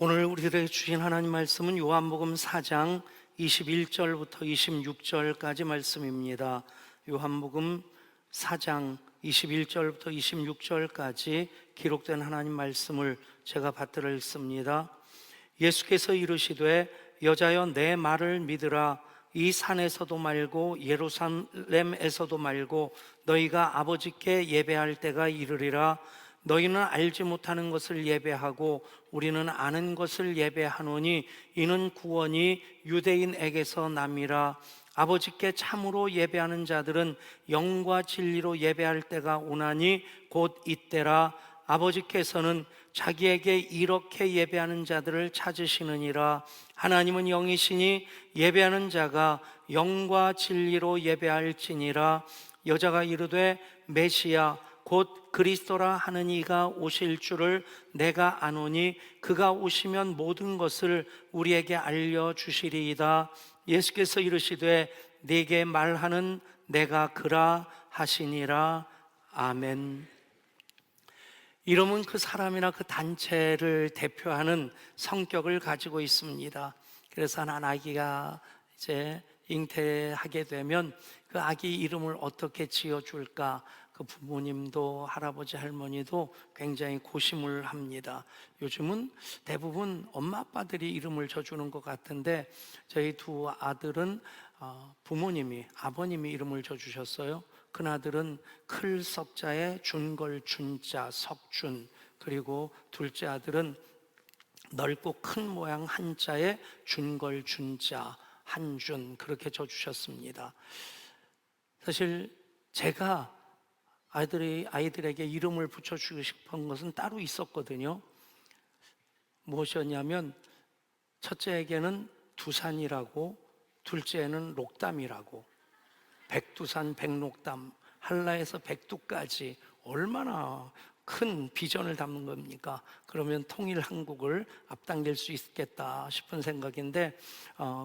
오늘 우리들에게 주신 하나님 말씀은 요한복음 4장 21절부터 26절까지 말씀입니다. 요한복음 4장 21절부터 26절까지 기록된 하나님 말씀을 제가 받들어 읽습니다. 예수께서 이르시되 여자여 내 말을 믿으라. 이 산에서도 말고 예루살렘에서도 말고 너희가 아버지께 예배할 때가 이르리라. 너희는 알지 못하는 것을 예배하고 우리는 아는 것을 예배하노니 이는 구원이 유대인에게서 남이라. 아버지께 참으로 예배하는 자들은 영과 진리로 예배할 때가 오나니 곧 이때라. 아버지께서는 자기에게 이렇게 예배하는 자들을 찾으시느니라. 하나님은 영이시니 예배하는 자가 영과 진리로 예배할지니라. 여자가 이르되 메시아 곧 그리스도라 하는 이가 오실 줄을 내가 아노니 그가 오시면 모든 것을 우리에게 알려주시리이다. 예수께서 이르시되 네게 말하는 내가 그라 하시니라. 아멘. 이름은 그 사람이나 그 단체를 대표하는 성격을 가지고 있습니다. 그래서 한 아기가 이제 잉태하게 되면 그 아기 이름을 어떻게 지어줄까, 그 부모님도 할아버지 할머니도 굉장히 고심을 합니다. 요즘은 대부분 엄마 아빠들이 이름을 져주는 것 같은데 저희 두 아들은 부모님이 아버님이 이름을 져주셨어요. 큰아들은 클 석자에 준걸 준자 석준, 그리고 둘째 아들은 넓고 큰 모양 한자에 준걸 준자 한준, 그렇게 져주셨습니다. 사실 제가 아이들에게 이름을 붙여주고 싶은 것은 따로 있었거든요. 무엇이었냐면 첫째에게는 두산이라고, 둘째에는 록담이라고. 백두산 백록담, 한라에서 백두까지 얼마나 큰 비전을 담는 겁니까? 그러면 통일 한국을 앞당길 수 있겠다 싶은 생각인데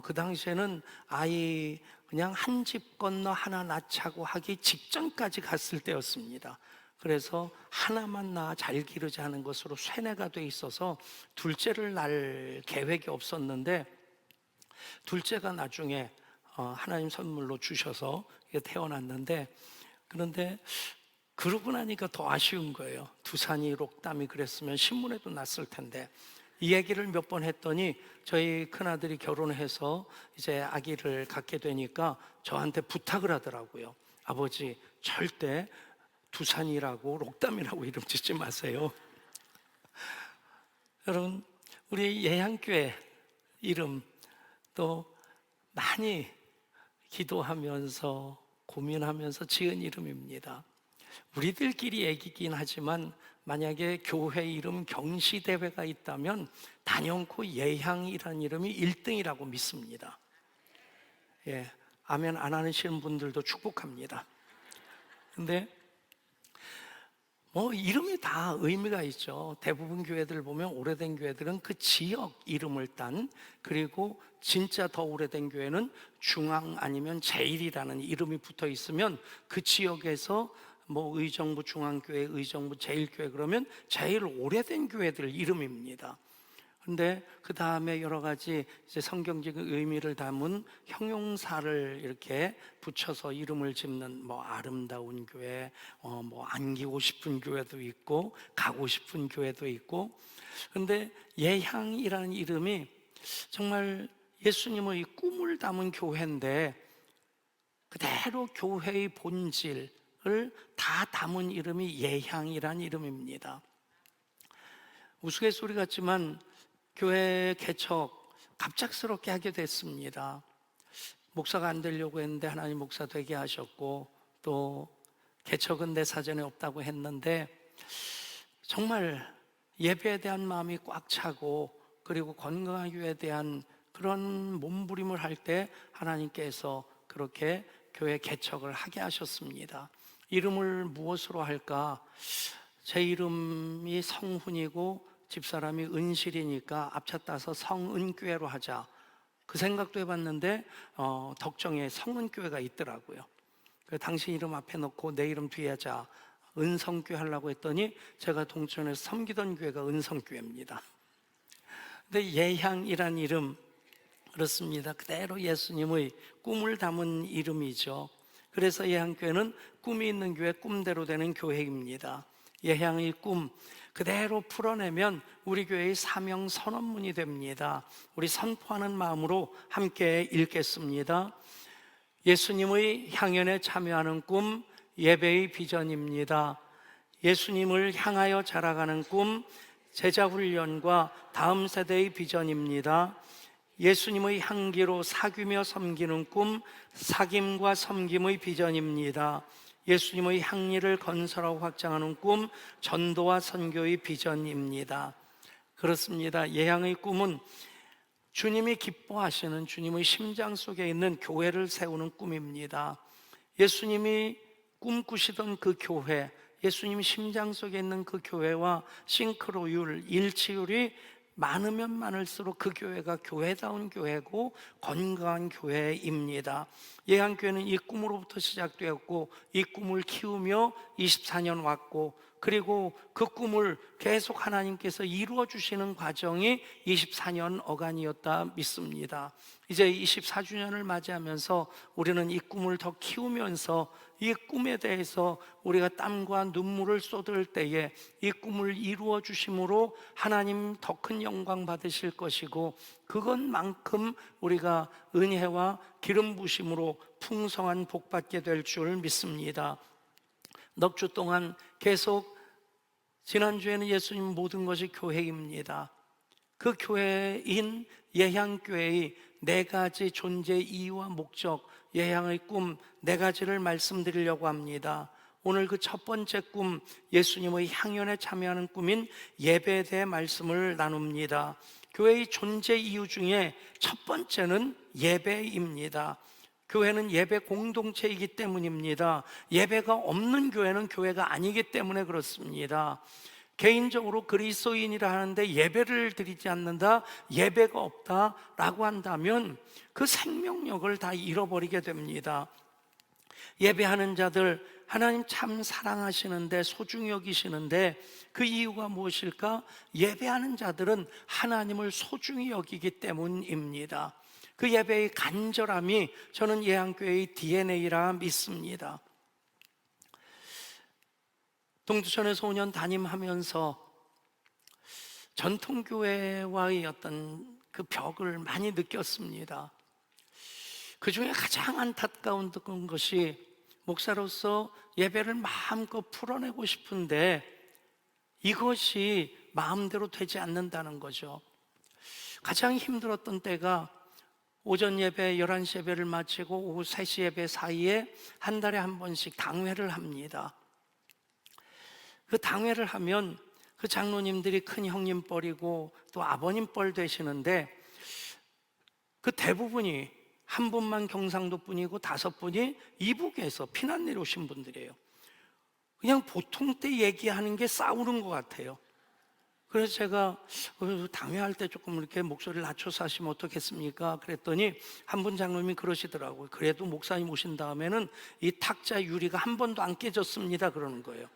그 당시에는 아이 그냥 한 집 건너 하나 낳자고 하기 직전까지 갔을 때였습니다. 그래서 하나만 낳아 잘 기르자 하는 것으로 쇠뇌가 돼 있어서 둘째를 낳을 계획이 없었는데 둘째가 나중에 하나님 선물로 주셔서 태어났는데, 그런데 그러고 나니까 더 아쉬운 거예요. 두산이 록담이 그랬으면 신문에도 났을 텐데. 이 얘기를 몇 번 했더니 저희 큰아들이 결혼해서 이제 아기를 갖게 되니까 저한테 부탁을 하더라고요. 아버지, 절대 두산이라고 록담이라고 이름 짓지 마세요. 여러분, 우리 예향교회 이름 또 많이 기도하면서 고민하면서 지은 이름입니다. 우리들끼리 얘기긴 하지만 만약에 교회 이름 경시대회가 있다면 단연코 예향이라는 이름이 1등이라고 믿습니다. 예, 아멘 안 하시는 분들도 축복합니다. 근데 이름이 다 의미가 있죠. 대부분 교회들 보면 오래된 교회들은 그 지역 이름을 딴, 그리고 진짜 더 오래된 교회는 중앙 아니면 제일이라는 이름이 붙어 있으면 그 지역에서 의정부 중앙교회, 의정부 제일교회 그러면 제일 오래된 교회들 이름입니다. 근데 그 다음에 여러 가지 이제 성경적인 의미를 담은 형용사를 이렇게 붙여서 이름을 짓는 아름다운 교회, 안기고 싶은 교회도 있고 가고 싶은 교회도 있고. 근데 예향이라는 이름이 정말 예수님의 꿈을 담은 교회인데 그대로 교회의 본질을 다 담은 이름이 예향이라는 이름입니다. 우스갯소리 같지만 교회 개척 갑작스럽게 하게 됐습니다. 목사가 안 되려고 했는데 하나님 목사 되게 하셨고, 또 개척은 내 사전에 없다고 했는데 정말 예배에 대한 마음이 꽉 차고, 그리고 건강한 교회에 대한 그런 몸부림을 할 때 하나님께서 그렇게 교회 개척을 하게 하셨습니다. 이름을 무엇으로 할까? 제 이름이 성훈이고 집사람이 은실이니까 앞차 따서 성은교회로 하자, 그 생각도 해봤는데 덕정에 성은교회가 있더라고요. 그래서 당신 이름 앞에 놓고 내 이름 뒤에 하자, 은성교회 하려고 했더니 제가 동천에서 섬기던 교회가 은성교회입니다. 근데 예향이란 이름, 그렇습니다. 그대로 예수님의 꿈을 담은 이름이죠. 그래서 예향교회는 꿈이 있는 교회, 꿈대로 되는 교회입니다. 예향의 꿈 그대로 풀어내면 우리 교회의 사명 선언문이 됩니다. 우리 선포하는 마음으로 함께 읽겠습니다. 예수님의 향연에 참여하는 꿈, 예배의 비전입니다. 예수님을 향하여 자라가는 꿈, 제자 훈련과 다음 세대의 비전입니다. 예수님의 향기로 사귀며 섬기는 꿈, 사귐과 섬김의 비전입니다. 예수님의 향리를 건설하고 확장하는 꿈, 전도와 선교의 비전입니다. 그렇습니다. 예향의 꿈은 주님이 기뻐하시는 주님의 심장 속에 있는 교회를 세우는 꿈입니다. 예수님이 꿈꾸시던 그 교회, 예수님 심장 속에 있는 그 교회와 싱크로율, 일치율이 많으면 많을수록 그 교회가 교회다운 교회고 건강한 교회입니다. 예한교회는 이 꿈으로부터 시작되었고 이 꿈을 키우며 24년 왔고, 그리고 그 꿈을 계속 하나님께서 이루어 주시는 과정이 24년 어간이었다 믿습니다. 이제 24주년을 맞이하면서 우리는 이 꿈을 더 키우면서 이 꿈에 대해서 우리가 땀과 눈물을 쏟을 때에 이 꿈을 이루어 주심으로 하나님 더 큰 영광 받으실 것이고, 그것만큼 우리가 은혜와 기름 부심으로 풍성한 복 받게 될 줄 믿습니다. 넉 주 동안 계속, 지난주에는 예수님 모든 것이 교회입니다. 그 교회인 예향교회의 네 가지 존재 이유와 목적, 예향의 꿈 네 가지를 말씀드리려고 합니다. 오늘 그 첫 번째 꿈, 예수님의 향연에 참여하는 꿈인 예배에 대해 말씀을 나눕니다. 교회의 존재 이유 중에 첫 번째는 예배입니다. 교회는 예배 공동체이기 때문입니다. 예배가 없는 교회는 교회가 아니기 때문에 그렇습니다. 개인적으로 그리스도인이라 하는데 예배를 드리지 않는다, 예배가 없다라고 한다면 그 생명력을 다 잃어버리게 됩니다. 예배하는 자들 하나님 참 사랑하시는데, 소중히 여기시는데 그 이유가 무엇일까? 예배하는 자들은 하나님을 소중히 여기기 때문입니다. 그 예배의 간절함이 저는 예향교회의 DNA라 믿습니다. 동두천에서 5년 담임하면서 전통교회와의 어떤 그 벽을 많이 느꼈습니다. 그 중에 가장 안타까운 것이, 목사로서 예배를 마음껏 풀어내고 싶은데 이것이 마음대로 되지 않는다는 거죠. 가장 힘들었던 때가 오전 예배 11시 예배를 마치고 오후 3시 예배 사이에 한 달에 한 번씩 당회를 합니다. 그 당회를 하면 그 장로님들이 큰 형님 뻘이고 또 아버님 뻘 되시는데, 그 대부분이 한 분만 경상도 분이고 5분이 이북에서 피난 내려오신 분들이에요. 그냥 보통 때 얘기하는 게 싸우는 것 같아요. 그래서 제가 당회할 때 조금 이렇게 목소리를 낮춰서 하시면 어떻겠습니까? 그랬더니 한 분 장로님이 그러시더라고요. 그래도 목사님 오신 다음에는 이 탁자 유리가 한 번도 안 깨졌습니다, 그러는 거예요.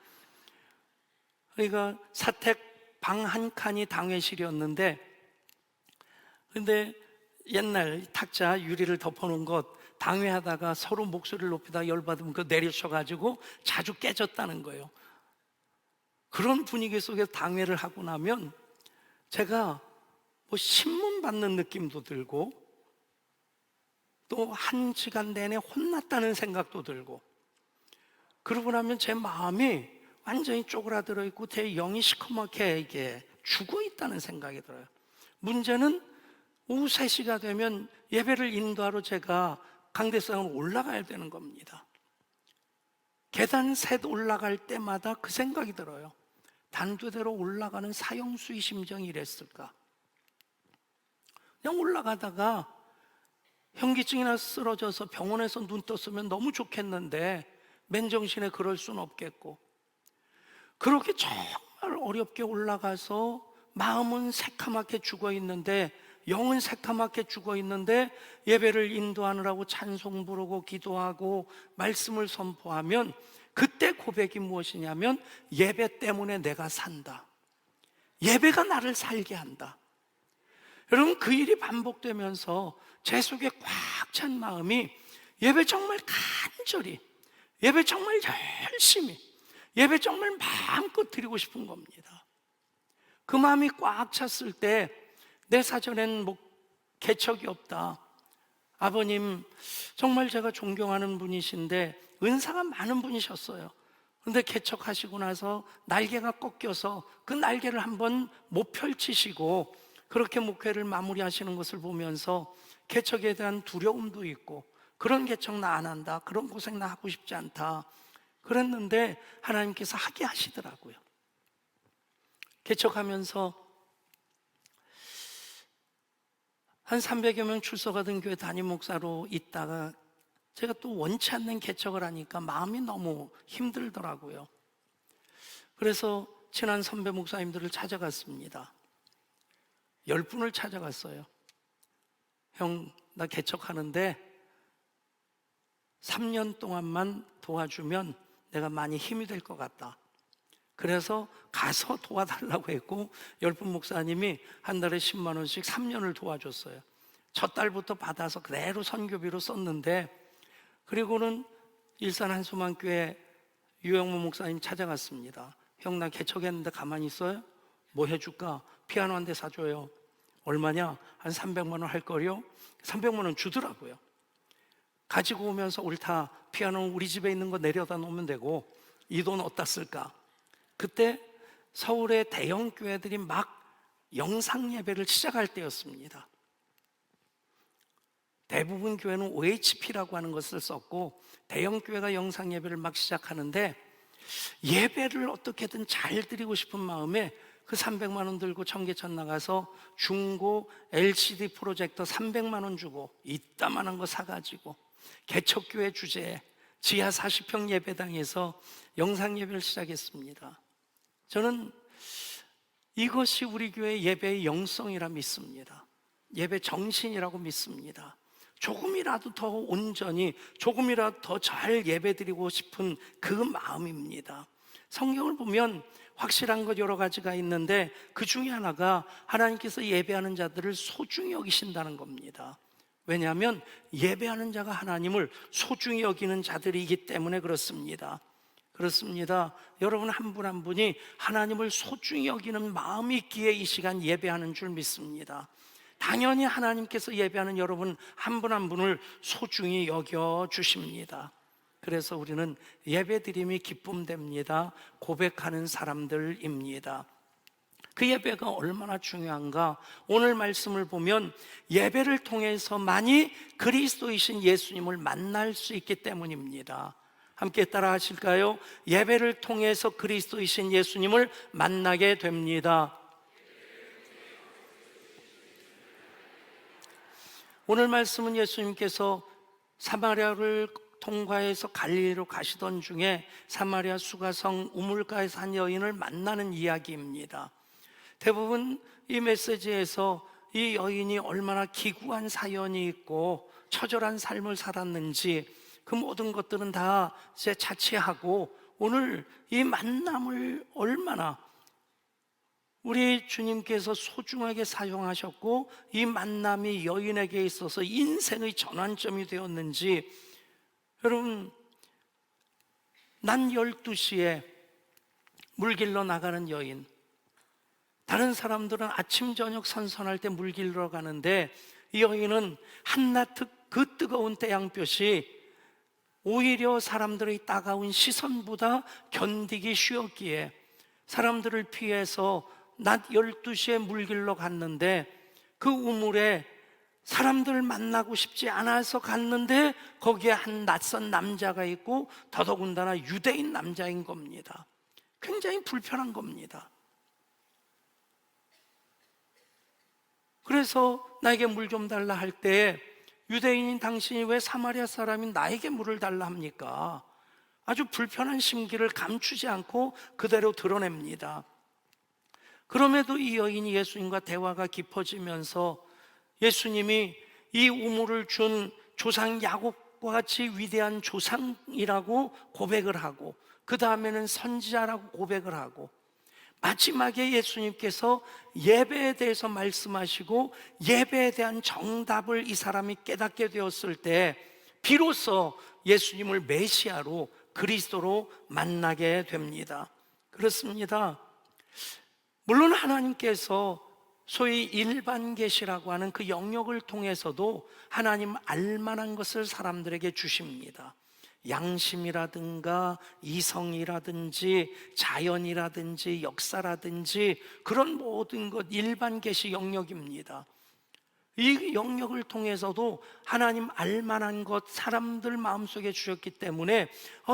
그러니까 사택 방 한 칸이 당회실이었는데, 근데 옛날 탁자 유리를 덮어놓은 것, 당회하다가 서로 목소리를 높이다 열받으면 그거 내리쳐가지고 자주 깨졌다는 거예요. 그런 분위기 속에서 당회를 하고 나면 제가 뭐 신문 받는 느낌도 들고 또 1시간 내내 혼났다는 생각도 들고, 그러고 나면 제 마음이 완전히 쪼그라들어 있고 제 영이 시커멓게 이게 죽어 있다는 생각이 들어요. 문제는 오후 3시가 되면 예배를 인도하러 제가 강대상으로 올라가야 되는 겁니다. 계단 셋 올라갈 때마다 그 생각이 들어요. 단두대로 올라가는 사형수의 심정이 이랬을까? 그냥 올라가다가 현기증이 나서 쓰러져서 병원에서 눈 떴으면 너무 좋겠는데 맨정신에 그럴 수는 없겠고, 그렇게 정말 어렵게 올라가서 마음은 새카맣게 죽어 있는데, 영은 새카맣게 죽어 있는데 예배를 인도하느라고 찬송 부르고 기도하고 말씀을 선포하면, 그때 고백이 무엇이냐면 예배 때문에 내가 산다. 예배가 나를 살게 한다. 여러분, 그 일이 반복되면서 제 속에 꽉 찬 마음이 예배 정말 간절히, 예배 정말 열심히, 예배 정말 마음껏 드리고 싶은 겁니다. 그 마음이 꽉 찼을 때 내 사전엔 뭐 개척이 없다, 아버님 정말 제가 존경하는 분이신데 은사가 많은 분이셨어요. 그런데 개척하시고 나서 날개가 꺾여서 그 날개를 한번 못 펼치시고 그렇게 목회를 마무리하시는 것을 보면서 개척에 대한 두려움도 있고, 그런 개척 나 안 한다, 그런 고생 나 하고 싶지 않다 그랬는데 하나님께서 하게 하시더라고요. 개척하면서 한 300여 명 출석하던 교회 담임 목사로 있다가 제가 또 원치 않는 개척을 하니까 마음이 너무 힘들더라고요. 그래서 친한 선배 목사님들을 찾아갔습니다. 10분을 찾아갔어요. 형, 나 개척하는데 3년 동안만 도와주면 내가 많이 힘이 될 것 같다. 그래서 가서 도와달라고 했고 10분 목사님이 한 달에 10만 원씩 3년을 도와줬어요. 첫 달부터 받아서 그대로 선교비로 썼는데, 그리고는 일산 한수만교회 유영모 목사님 찾아갔습니다. 형, 나 개척했는데 가만히 있어요? 뭐 해줄까? 피아노 한 대 사줘요. 얼마냐? 한 300만 원 할 거요? 300만 원 주더라고요. 가지고 오면서 옳다, 피아노 우리 집에 있는 거 내려다 놓으면 되고 이 돈 어디다 쓸까? 그때 서울의 대형 교회들이 막 영상 예배를 시작할 때였습니다. 대부분 교회는 OHP라고 하는 것을 썼고 대형 교회가 영상 예배를 막 시작하는데, 예배를 어떻게든 잘 드리고 싶은 마음에 그 300만 원 들고 청계천 나가서 중고 LCD 프로젝터 300만 원 주고 이따만한 거 사가지고 개척교회 주제에 지하 40평 예배당에서 영상 예배를 시작했습니다. 저는 이것이 우리 교회 예배의 영성이라 믿습니다. 예배 정신이라고 믿습니다. 조금이라도 더 온전히, 조금이라도 더 잘 예배드리고 싶은 그 마음입니다. 성경을 보면 확실한 것 여러 가지가 있는데 그 중에 하나가 하나님께서 예배하는 자들을 소중히 여기신다는 겁니다. 왜냐하면 예배하는 자가 하나님을 소중히 여기는 자들이기 때문에 그렇습니다. 여러분 한 분 한 분이 하나님을 소중히 여기는 마음이 있기에 이 시간 예배하는 줄 믿습니다. 당연히 하나님께서 예배하는 여러분 한 분 한 분을 소중히 여겨주십니다. 그래서 우리는 예배드림이 기쁨됩니다. 고백하는 사람들입니다. 그 예배가 얼마나 중요한가? 오늘 말씀을 보면 예배를 통해서만이 그리스도이신 예수님을 만날 수 있기 때문입니다. 함께 따라 하실까요? 예배를 통해서 그리스도이신 예수님을 만나게 됩니다. 오늘 말씀은 예수님께서 사마리아를 통과해서 갈릴리로 가시던 중에 사마리아 수가성 우물가에서 한 여인을 만나는 이야기입니다. 대부분 이 메시지에서 이 여인이 얼마나 기구한 사연이 있고 처절한 삶을 살았는지 그 모든 것들은 다 이제 자취하고, 오늘 이 만남을 얼마나 우리 주님께서 소중하게 사용하셨고 이 만남이 여인에게 있어서 인생의 전환점이 되었는지. 여러분, 난 12시에 물 길러 나가는 여인, 다른 사람들은 아침 저녁 선선할 때 물 길러 가는데 이 여인은 한낮 그 뜨거운 태양볕이 오히려 사람들의 따가운 시선보다 견디기 쉬웠기에 사람들을 피해서 낮 12시에 물 길러 갔는데, 그 우물에 사람들을 만나고 싶지 않아서 갔는데 거기에 한 낯선 남자가 있고 더더군다나 유대인 남자인 겁니다. 굉장히 불편한 겁니다. 그래서 나에게 물 좀 달라 할 때 유대인인 당신이 왜 사마리아 사람인 나에게 물을 달라 합니까? 아주 불편한 심기를 감추지 않고 그대로 드러냅니다. 그럼에도 이 여인이 예수님과 대화가 깊어지면서 예수님이 이 우물을 준 조상 야곱과 같이 위대한 조상이라고 고백을 하고, 그 다음에는 선지자라고 고백을 하고, 마지막에 예수님께서 예배에 대해서 말씀하시고 예배에 대한 정답을 이 사람이 깨닫게 되었을 때 비로소 예수님을 메시아로, 그리스도로 만나게 됩니다. 그렇습니다. 물론 하나님께서 소위 일반 계시라고 하는 그 영역을 통해서도 하나님 알만한 것을 사람들에게 주십니다. 양심이라든가 이성이라든지 자연이라든지 역사라든지 그런 모든 것 일반 계시 영역입니다. 이 영역을 통해서도 하나님 알만한 것 사람들 마음속에 주셨기 때문에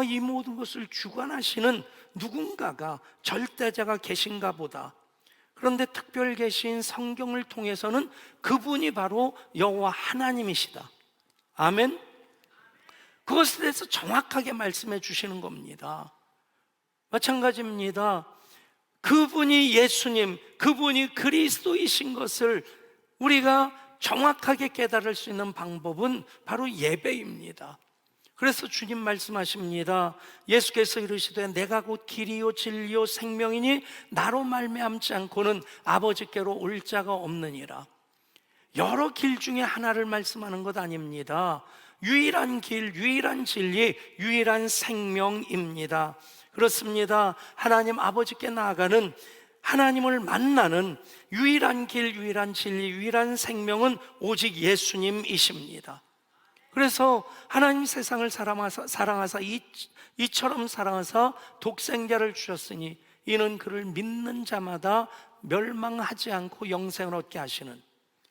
이 모든 것을 주관하시는 누군가가, 절대자가 계신가 보다. 그런데 특별 계시인 성경을 통해서는 그분이 바로 여호와 하나님이시다. 아멘. 그것에 대해서 정확하게 말씀해 주시는 겁니다. 마찬가지입니다. 그분이 예수님, 그분이 그리스도이신 것을 우리가 정확하게 깨달을 수 있는 방법은 바로 예배입니다. 그래서 주님 말씀하십니다. 예수께서 이르시되 내가 곧 길이요 진리요 생명이니 나로 말미암지 않고는 아버지께로 올 자가 없느니라. 여러 길 중에 하나를 말씀하는 것 아닙니다. 유일한 길, 유일한 진리, 유일한 생명입니다. 그렇습니다. 하나님 아버지께 나아가는, 하나님을 만나는 유일한 길, 유일한 진리, 유일한 생명은 오직 예수님이십니다. 그래서 하나님 세상을 사랑하사 이처럼 사랑하사 독생자를 주셨으니 이는 그를 믿는 자마다 멸망하지 않고 영생을 얻게 하시는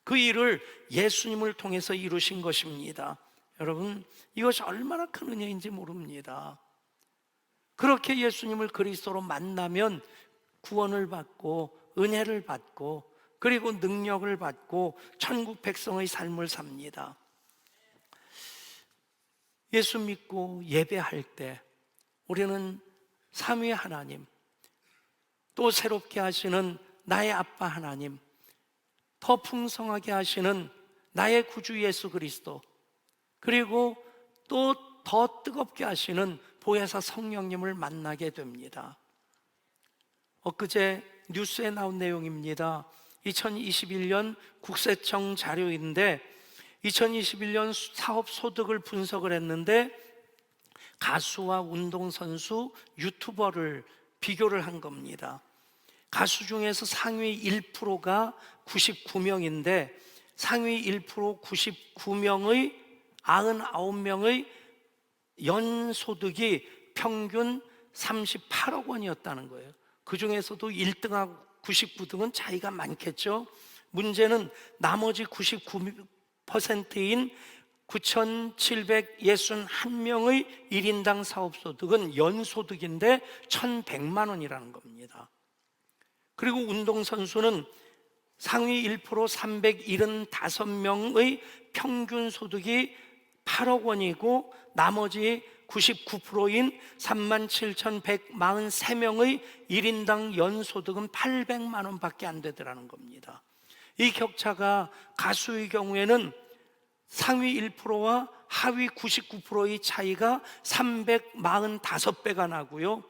그 일을 예수님을 통해서 이루신 것입니다. 여러분, 이것이 얼마나 큰 은혜인지 모릅니다. 그렇게 예수님을 그리스도로 만나면 구원을 받고 은혜를 받고 그리고 능력을 받고 천국 백성의 삶을 삽니다. 예수 믿고 예배할 때 우리는 삼위 하나님, 또 새롭게 하시는 나의 아빠 하나님, 더 풍성하게 하시는 나의 구주 예수 그리스도, 그리고 또 더 뜨겁게 하시는 보혜사 성령님을 만나게 됩니다. 엊그제 뉴스에 나온 내용입니다. 2021년 국세청 자료인데 2021년 사업 소득을 분석을 했는데 가수와 운동선수, 유튜버를 비교를 한 겁니다. 가수 중에서 상위 1%가 99명인데 상위 1% 99명의 99명의 연소득이 평균 38억 원이었다는 거예요. 그 중에서도 1등하고 99등은 차이가 많겠죠. 문제는 나머지 99%인 9,761명의 1인당 사업소득은 연소득인데 1,100만 원이라는 겁니다. 그리고 운동선수는 상위 1% 375명의 평균 소득이 8억 원이고 나머지 99%인 37,143명의 1인당 연소득은 800만 원밖에 안 되더라는 겁니다. 이 격차가 가수의 경우에는 상위 1%와 하위 99%의 차이가 345배가 나고요,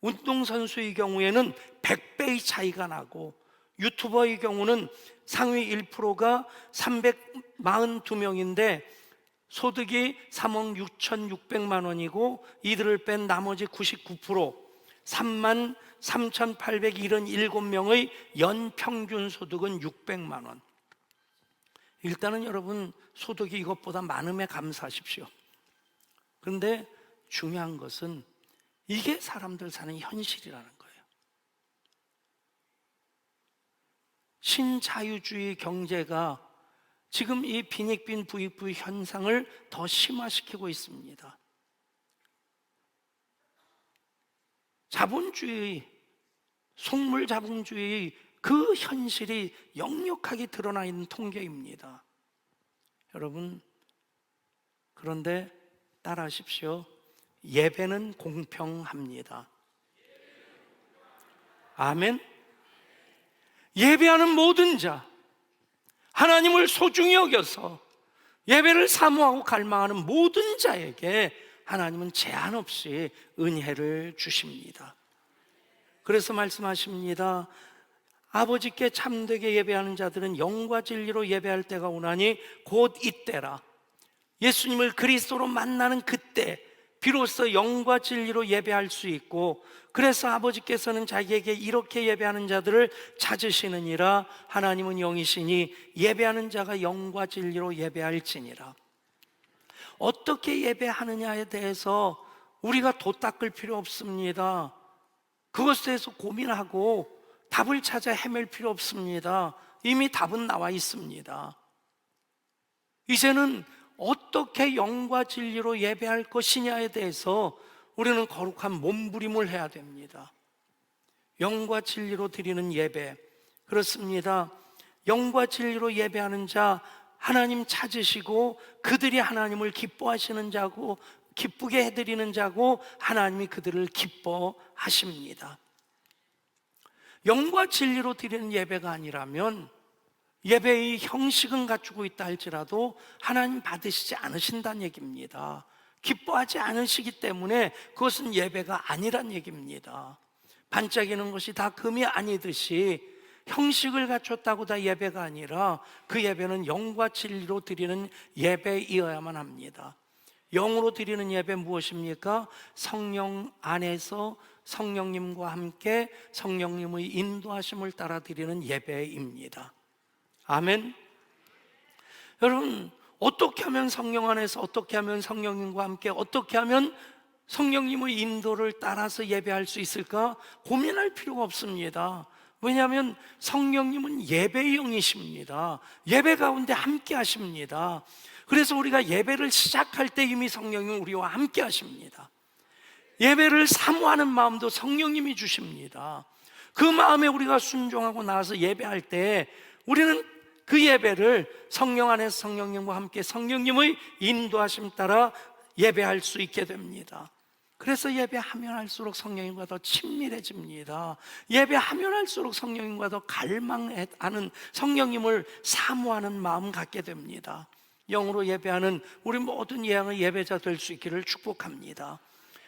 운동선수의 경우에는 100배의 차이가 나고, 유튜버의 경우는 상위 1%가 342명인데 소득이 3억 6,600만 원이고 이들을 뺀 나머지 99% 33,877명의 연평균 소득은 600만 원. 일단은 여러분, 소득이 이것보다 많음에 감사하십시오. 그런데 중요한 것은 이게 사람들 사는 현실이라는 거예요. 신자유주의 경제가 지금 이 빈익빈 부익부 현상을 더 심화시키고 있습니다. 자본주의, 속물자본주의 그 현실이 역력하게 드러나 있는 통계입니다. 여러분, 그런데 따라하십시오. 예배는 공평합니다. 아멘. 예배하는 모든 자, 하나님을 소중히 여겨서 예배를 사모하고 갈망하는 모든 자에게 하나님은 제한 없이 은혜를 주십니다. 그래서 말씀하십니다. 아버지께 참되게 예배하는 자들은 영과 진리로 예배할 때가 오나니 곧 이때라. 예수님을 그리스도로 만나는 그때 비로소 영과 진리로 예배할 수 있고, 그래서 아버지께서는 자기에게 이렇게 예배하는 자들을 찾으시느니라. 하나님은 영이시니 예배하는 자가 영과 진리로 예배할지니라. 어떻게 예배하느냐에 대해서 우리가 도 닦을 필요 없습니다. 그것에 대해서 고민하고 답을 찾아 헤맬 필요 없습니다. 이미 답은 나와 있습니다. 이제는 어떻게 영과 진리로 예배할 것이냐에 대해서 우리는 거룩한 몸부림을 해야 됩니다. 영과 진리로 드리는 예배, 그렇습니다. 영과 진리로 예배하는 자 하나님 찾으시고 그들이 하나님을 기뻐하시는 자고, 기쁘게 해드리는 자고, 하나님이 그들을 기뻐하십니다. 영과 진리로 드리는 예배가 아니라면 예배의 형식은 갖추고 있다 할지라도 하나님 받으시지 않으신다는 얘기입니다. 기뻐하지 않으시기 때문에 그것은 예배가 아니란 얘기입니다. 반짝이는 것이 다 금이 아니듯이 형식을 갖췄다고 다 예배가 아니라 그 예배는 영과 진리로 드리는 예배이어야만 합니다. 영으로 드리는 예배 무엇입니까? 성령 안에서 성령님과 함께 성령님의 인도하심을 따라 드리는 예배입니다. 아멘. 여러분, 어떻게 하면 성령 안에서, 어떻게 하면 성령님과 함께, 어떻게 하면 성령님의 인도를 따라서 예배할 수 있을까? 고민할 필요가 없습니다. 왜냐하면 성령님은 예배의 영이십니다. 예배 가운데 함께 하십니다. 그래서 우리가 예배를 시작할 때 이미 성령님은 우리와 함께 하십니다. 예배를 사모하는 마음도 성령님이 주십니다. 그 마음에 우리가 순종하고 나와서 예배할 때 우리는 그 예배를 성령 안에서 성령님과 함께 성령님의 인도하심 따라 예배할 수 있게 됩니다. 그래서 예배하면 할수록 성령님과 더 친밀해집니다. 예배하면 할수록 성령님과 더 갈망하는, 성령님을 사모하는 마음 갖게 됩니다. 영으로 예배하는 우리 모든 예양의 예배자 될 수 있기를 축복합니다.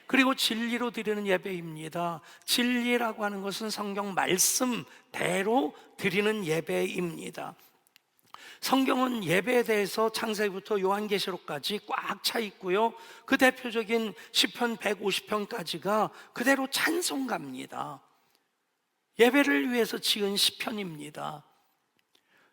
그리고 진리로 드리는 예배입니다. 진리라고 하는 것은 성경 말씀대로 드리는 예배입니다. 성경은 예배에 대해서 창세기부터 요한계시록까지 꽉 차 있고요. 그 대표적인 시편 150편까지가 그대로 찬송가입니다. 예배를 위해서 지은 시편입니다.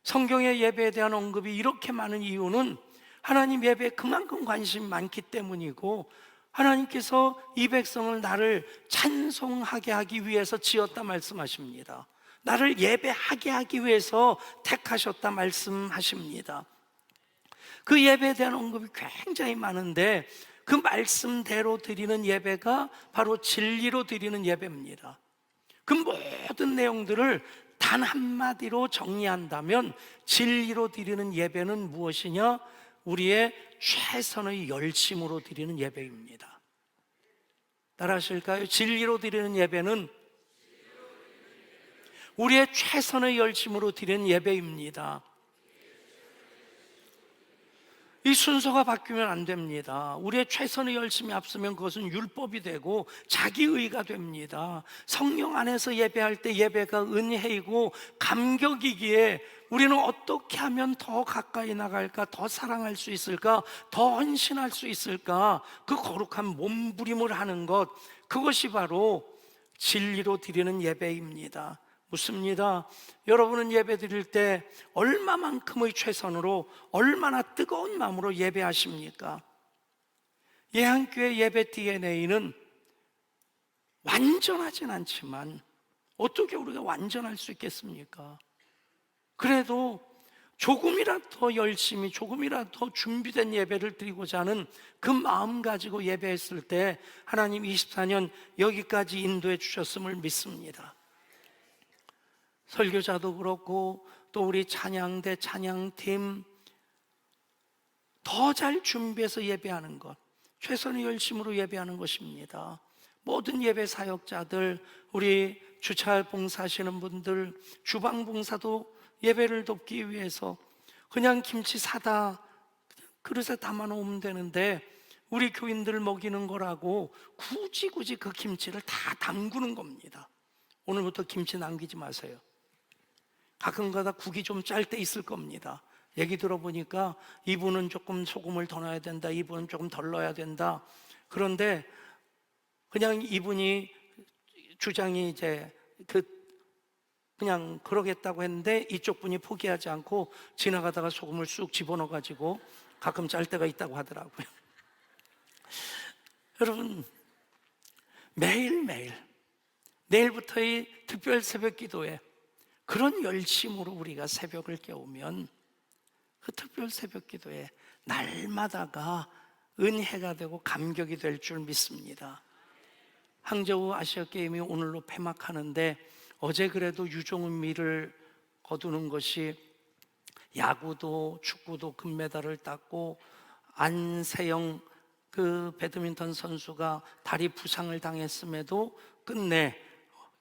성경의 예배에 대한 언급이 이렇게 많은 이유는 하나님 예배에 그만큼 관심이 많기 때문이고, 하나님께서 이 백성을 나를 찬송하게 하기 위해서 지었다 말씀하십니다. 나를 예배하게 하기 위해서 택하셨다 말씀하십니다. 그 예배에 대한 언급이 굉장히 많은데 그 말씀대로 드리는 예배가 바로 진리로 드리는 예배입니다. 그 모든 내용들을 단 한마디로 정리한다면 진리로 드리는 예배는 무엇이냐? 우리의 최선의 열심으로 드리는 예배입니다. 따라 하실까요? 진리로 드리는 예배는 우리의 최선의 열심으로 드리는 예배입니다. 이 순서가 바뀌면 안 됩니다. 우리의 최선의 열심이 앞서면 그것은 율법이 되고 자기의가 됩니다. 성령 안에서 예배할 때 예배가 은혜이고 감격이기에 우리는 어떻게 하면 더 가까이 나갈까, 더 사랑할 수 있을까, 더 헌신할 수 있을까, 그 거룩한 몸부림을 하는 것, 그것이 바로 진리로 드리는 예배입니다. 묻습니다. 여러분은 예배 드릴 때 얼마만큼의 최선으로, 얼마나 뜨거운 마음으로 예배하십니까? 예한교회 예배 DNA는 완전하진 않지만 어떻게 우리가 완전할 수 있겠습니까? 그래도 조금이라도 더 열심히, 조금이라도 더 준비된 예배를 드리고자 하는 그 마음 가지고 예배했을 때 하나님 24년 여기까지 인도해 주셨음을 믿습니다. 설교자도 그렇고 또 우리 찬양대 찬양팀 더 잘 준비해서 예배하는 것, 최선의 열심으로 예배하는 것입니다. 모든 예배 사역자들, 우리 주차 봉사하시는 분들, 주방 봉사도 예배를 돕기 위해서 그냥 김치 사다 그릇에 담아 놓으면 되는데 우리 교인들 먹이는 거라고 굳이 그 김치를 다 담그는 겁니다. 오늘부터 김치 남기지 마세요. 가끔가다 국이 좀 짤 때 있을 겁니다. 얘기 들어보니까 이분은 조금 소금을 더 넣어야 된다, 이분은 조금 덜 넣어야 된다. 그런데 그냥 이분이 주장이 이제 그냥 그러겠다고 했는데 이쪽 분이 포기하지 않고 지나가다가 소금을 쑥 집어넣어 가지고 가끔 짤 때가 있다고 하더라고요. 여러분, 매일매일 내일부터의 특별 새벽 기도에 그런 열심으로 우리가 새벽을 깨우면 그 특별 새벽 기도에 날마다가 은혜가 되고 감격이 될 줄 믿습니다. 항저우 아시아게임이 오늘로 폐막하는데 어제 그래도 유종은미를 거두는 것이 야구도 축구도 금메달을 땄고 안세영 그 배드민턴 선수가 다리 부상을 당했음에도 끝내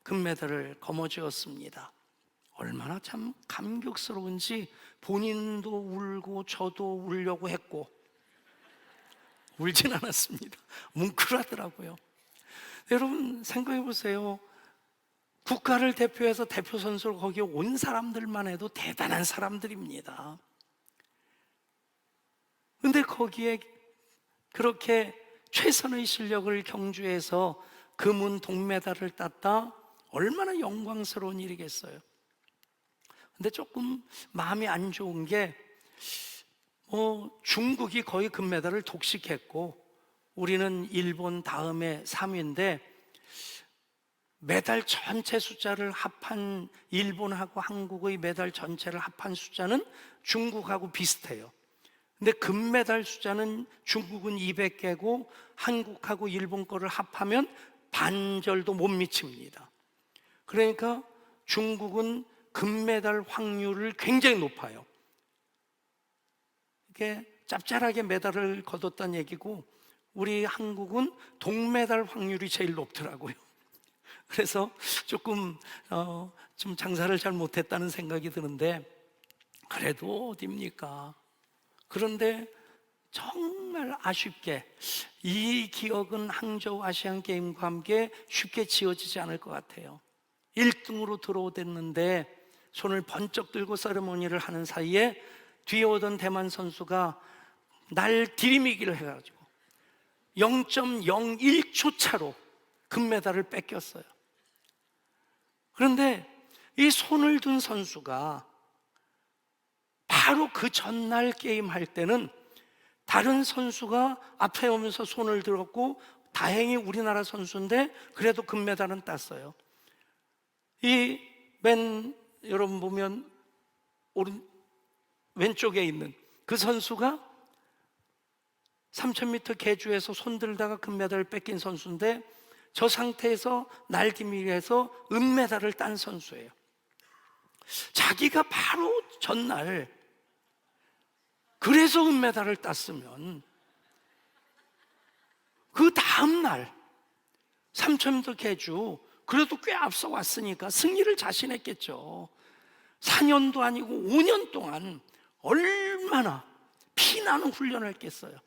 금메달을 거머쥐었습니다. 얼마나 참 감격스러운지 본인도 울고 저도 울려고 했고 울진 않았습니다. 뭉클하더라고요. 여러분 생각해 보세요. 국가를 대표해서 대표 선수로 거기에 온 사람들만 해도 대단한 사람들입니다. 근데 거기에 그렇게 최선의 실력을 경주해서 금은 동메달을 땄다? 얼마나 영광스러운 일이겠어요. 근데 조금 마음이 안 좋은 게 중국이 거의 금메달을 독식했고 우리는 일본 다음에 3위인데 메달 전체 숫자를 합한 일본하고 한국의 메달 전체를 합한 숫자는 중국하고 비슷해요. 근데 금메달 숫자는 중국은 200개고 한국하고 일본 거를 합하면 반절도 못 미칩니다. 그러니까 중국은 금메달 확률을 굉장히 높아요. 이게 짭짤하게 메달을 거뒀다는 얘기고 우리 한국은 동메달 확률이 제일 높더라고요. 그래서 조금 좀 장사를 잘 못했다는 생각이 드는데 그래도 어딥니까? 그런데 정말 아쉽게 이 기억은 항저우 아시안게임과 함께 쉽게 지워지지 않을 것 같아요. 1등으로 들어오댔는데 손을 번쩍 들고 세레모니를 하는 사이에 뒤에 오던 대만 선수가 날 들이미기를 해가지고 0.01초 차로 금메달을 뺏겼어요. 그런데 이 손을 든 선수가 바로 그 전날 게임 할 때는 다른 선수가 앞에 오면서 손을 들었고 다행히 우리나라 선수인데 그래도 금메달은 땄어요. 여러분 보면 왼쪽에 있는 그 선수가 3000m 계주에서 손 들다가 금메달을 뺏긴 선수인데 저 상태에서 날기밀에서 은메달을 딴 선수예요. 자기가 바로 전날 그래서 은메달을 땄으면 그 다음날 3000m 계주 그래도 꽤 앞서 왔으니까 승리를 자신했겠죠. 4년도 아니고 5년 동안 얼마나 피나는 훈련을 했겠어요.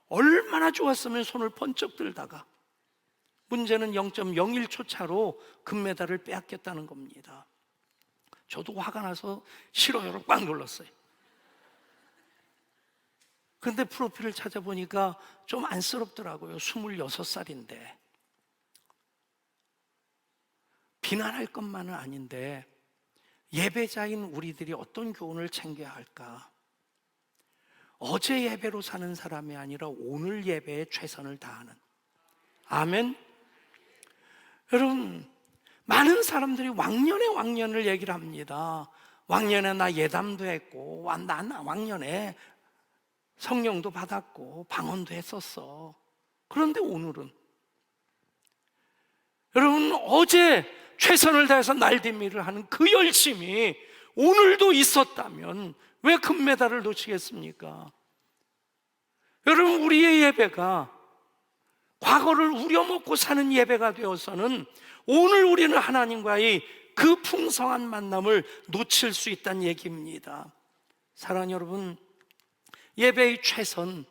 얼마나 좋았으면 손을 번쩍 들다가 문제는 0.01초 차로 금메달을 빼앗겼다는 겁니다. 저도 화가 나서 싫어요로 꽉 눌렀어요. 그런데 프로필을 찾아보니까 좀 안쓰럽더라고요. 26살인데 비난할 것만은 아닌데 예배자인 우리들이 어떤 교훈을 챙겨야 할까? 어제 예배로 사는 사람이 아니라 오늘 예배에 최선을 다하는, 아멘. 여러분, 많은 사람들이 왕년을 얘기를 합니다. 왕년에 나 예담도 했고 난 왕년에 성령도 받았고 방언도 했었어. 그런데 오늘은 여러분, 어제 최선을 다해서 날디미를 하는 그 열심이 오늘도 있었다면 왜 금메달을 놓치겠습니까? 여러분, 우리의 예배가 과거를 우려먹고 사는 예배가 되어서는 오늘 우리는 하나님과의 그 풍성한 만남을 놓칠 수 있다는 얘기입니다. 사랑하는 여러분, 예배의 최선,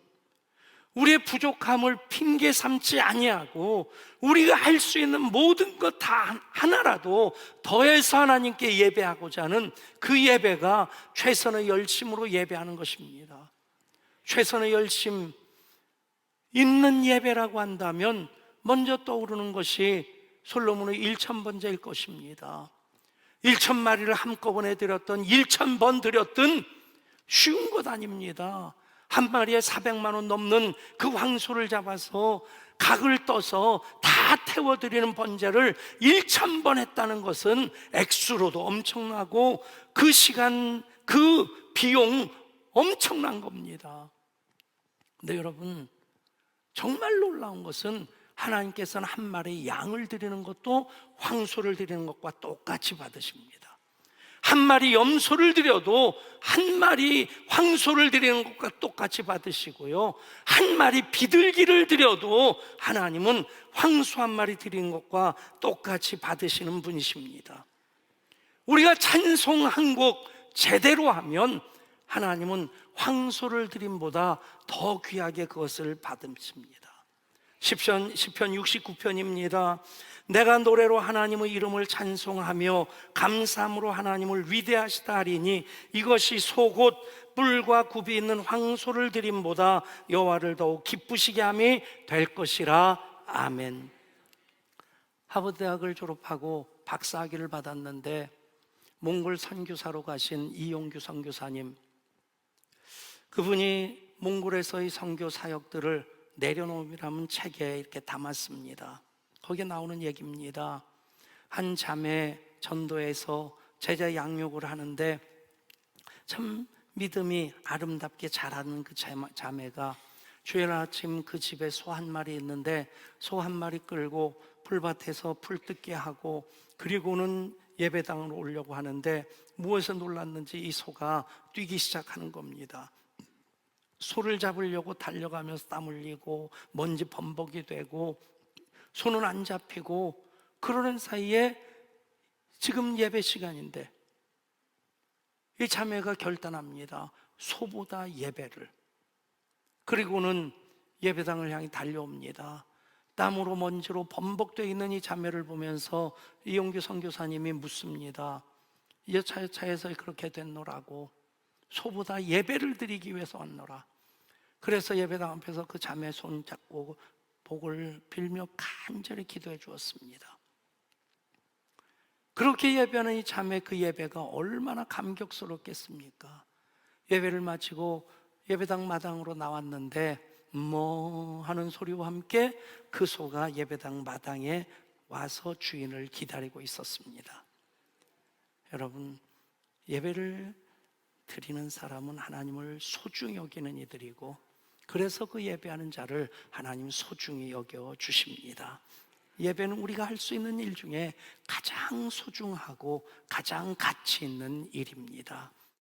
우리의 부족함을 핑계 삼지 아니하고 우리가 할 수 있는 모든 것 다 하나라도 더해서 하나님께 예배하고자 하는 그 예배가 최선의 열심으로 예배하는 것입니다. 최선의 열심 있는 예배라고 한다면 먼저 떠오르는 것이 솔로몬의 1,000번제일 것입니다. 1,000마리를 한꺼번에 드렸던 1,000번 드렸던 쉬운 것 아닙니다. 한 마리에 400만 원 넘는 그 황소를 잡아서 각을 떠서 다 태워드리는 번제를 1,000번 했다는 것은 액수로도 엄청나고 그 시간, 그 비용 엄청난 겁니다. 근데 여러분, 정말 놀라운 것은 하나님께서는 한 마리 양을 드리는 것도 황소를 드리는 것과 똑같이 받으십니다. 한 마리 염소를 드려도 한 마리 황소를 드리는 것과 똑같이 받으시고요, 한 마리 비둘기를 드려도 하나님은 황소 한 마리 드리는 것과 똑같이 받으시는 분이십니다. 우리가 찬송 한 곡 제대로 하면 하나님은 황소를 드림보다 더 귀하게 그것을 받으십니다. 시편 69편입니다. 내가 노래로 하나님의 이름을 찬송하며 감사함으로 하나님을 위대하시다 하리니 이것이 소곧 뿔과 굽이 있는 황소를 드림보다 여호와를 더욱 기쁘시게 함이 될 것이라. 아멘. 하버드 대학을 졸업하고 박사학위를 받았는데 몽골 선교사로 가신 이용규 선교사님, 그분이 몽골에서의 선교 사역들을 내려놓음이라는 책에 이렇게 담았습니다. 거기에 나오는 얘기입니다. 한 자매 전도에서 제자 양육을 하는데 참 믿음이 아름답게 자라는 그 자매가 주일 아침 그 집에 소 한 마리 있는데 소 한 마리 끌고 풀밭에서 풀 뜯게 하고 그리고는 예배당으로 오려고 하는데 무엇에 놀랐는지 이 소가 뛰기 시작하는 겁니다. 소를 잡으려고 달려가면서 땀 흘리고 먼지 범벅이 되고 소는 안 잡히고, 그러는 사이에 지금 예배 시간인데 이 자매가 결단합니다. 소보다 예배를. 그리고는 예배당을 향해 달려옵니다. 땀으로 먼지로 범벅되어 있는 이 자매를 보면서 이용규 선교사님이 묻습니다. 여차여차해서 그렇게 됐노라고. 소보다 예배를 드리기 위해서 왔노라. 그래서 예배당 앞에서 그 자매 손 잡고 복을 빌며 간절히 기도해 주었습니다. 그렇게 예배하는 이 자매, 그 예배가 얼마나 감격스럽겠습니까? 예배를 마치고 예배당 마당으로 나왔는데 뭐 하는 소리와 함께 그 소가 예배당 마당에 와서 주인을 기다리고 있었습니다. 여러분, 예배를 드리는 사람은 하나님을 소중히 여기는 이들이고, 그래서 그 예배하는 자를 하나님 소중히 여겨 주십니다. 예배는 우리가 할 수 있는 일 중에 가장 소중하고 가장 가치 있는 일입니다.